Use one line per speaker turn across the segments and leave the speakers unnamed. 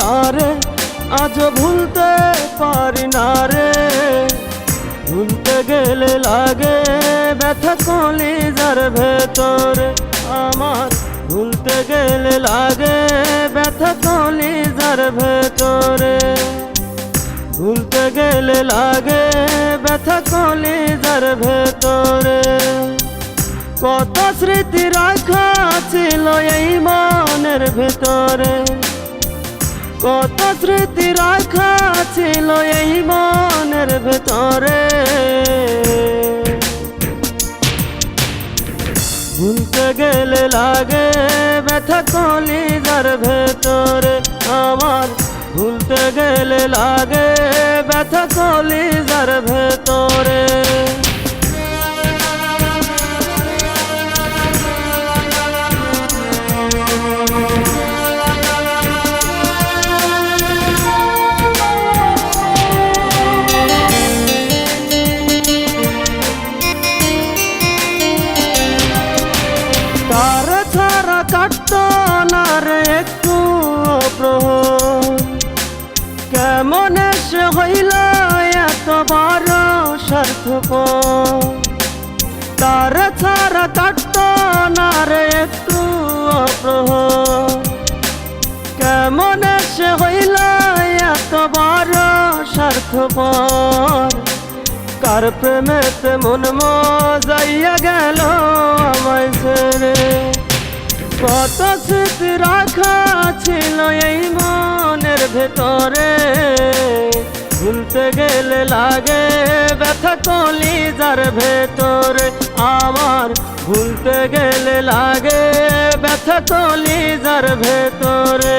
তারে আজ ভুলতে পারি না রে। ভুলতে গেলে লাগে ব্যথা কলিজার ভেতরে আমার, ভুলতে গেলে লাগে ব্যথা কলিজার ভেতরে। ভুলতে গেলে লাগে ব্যথা কলিজার ভেতরে। কত স্মৃতি রাখা ছিল এই মনের ভেতরে, কত স্মৃতি রাখা ছিল এই মনের ভেতরে। ভুলতে গেলে লাগে ব্যথা কলিজার ভেতরে আমার, ভুলতে গেলে লাগে ব্যথা কলিজার ভেতরে। তার ছাড়া কাটতো না রে একটু প্রহর, কেমন সে হইল এত বড় স্বার্থপর। তার ছাড়া কাটতো না রে একটু প্রহর, কেমন সে হইল এত বড় স্বার্থপর। কার প্রেমেতে মন মজাইয়া গেল আমায় ছেড়ে। কত স্মৃতি রাখা ছিল এই মনের ভেতরে। ভুলতে গেলে লাগে ব্যথা কলিজার ভেতরে আমার, ভুলতে গেলে লাগে ব্যথা কলিজার ভেতরে।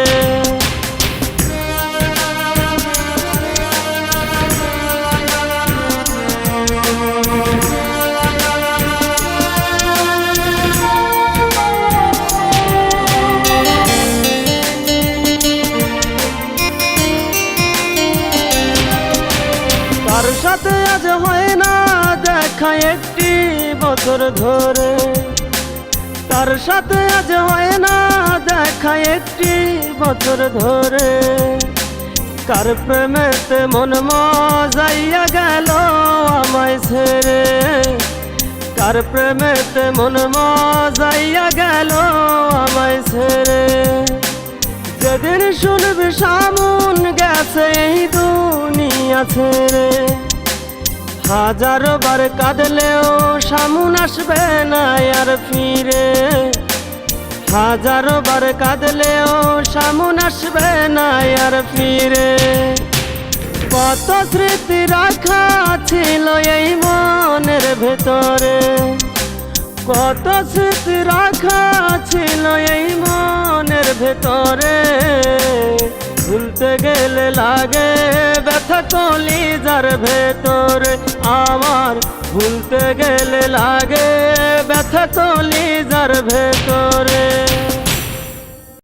তার সাথে আজ হয় না দেখা একটি বছর ধরে, তার সাথে আজ হয় না দেখা একটি বছর ধরে। কার প্রেমেতে মন মজাইয়া গেল আমায় ছেড়ে, কার প্রেমেতে মন মজাইয়া গেল আমায় ছেড়ে। যেদিন শুনবি সামুন গেছে এই দুনিয়া ছেড়ে, হাজারো বার কাঁদলেও সামুন আসবে না আর ফিরে। হাজারো বার কাঁদলেও সামুন আসবে না আর ফিরে। কত স্মৃতি রাখা ছিল এই মনের ভেতরে, কত স্মৃতি রাখা ছিল এই মনের ভেতরে। ভুলতে গেলে লাগে ব্যথা কলিজার ভেতরে আমার, ভুলতে গেলে লাগে ব্যথা কলিজার ভেতরে।